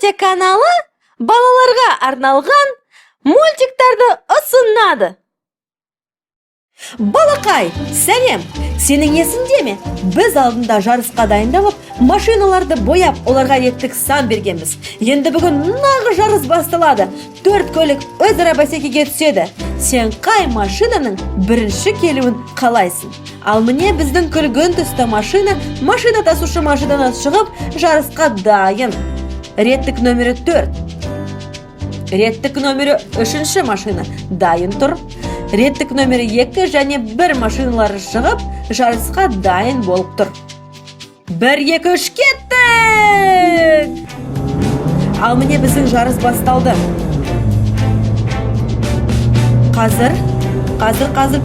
Потя каналы балаларга арналган мультиктарды ұсынады. Балақай, сәлем! Сенің есіңде ме? Біз алдында жарысқа дайындалып, машиналарды бояп, оларға реттік сан бергенбіз. Енді бүгін нағы жарыс басталады. 4 көлік өзара бәсекеге түседі. Сен қай машинаның бірінші келуін қалайсың? Ал міне біздің күлгін түсті машина тасушы машинадан шығып, жарысқа дайын. Реттік нөмірі 4. Реттік нөмірі 3 машина дайын тұр. Реттік нөмірі 2 және 1 машиналары шығып, жарысқа дайын болып тұр. 1, 2, 3 кеттік! Ал міне біздің жарыс басталды. Қазір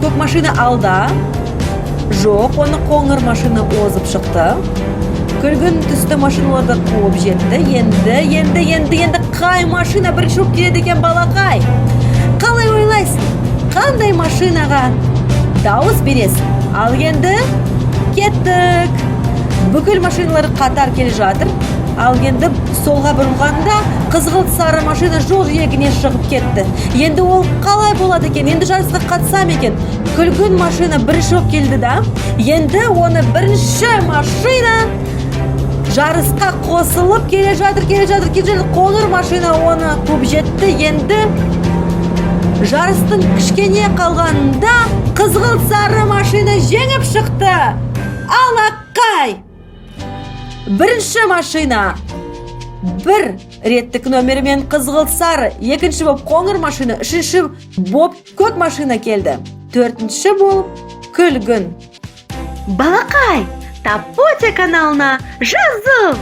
көк машина алда. Жоқ, оны қоңыр машина озып шықты. Күлгін түсті машиналарды қуып жетті. Енді қай машина бірінші болып келеді екен, балақай? Қалай ойлайсың? Қандай машинаға дауыс бересің? Ал енді кеттік. Бүкіл машиналар қатар келе жатыр. Ал енді солға бұрылғанда қызғылт сары машина жол жиегіне шығып кетті. Енді ол қалай болады екен? Енді жарысқа қатысам екен? Күлгін машина бірінші болып келді да. Енді оны бірінші машина жарысқа қосылып келе жатыр. Қоңыр машина оны қуып жетті. Енді жарыстың кішкене қалғанда қызғылт сары машина жеңіп шықты. Алақай! Бірінші машина 1 реттік нөмірімен қызғылт сары, 2 болып қоңыр машина, 3 болып көк машина келді. 4 болып күлгін. Балақай, Потя каналына жазыл!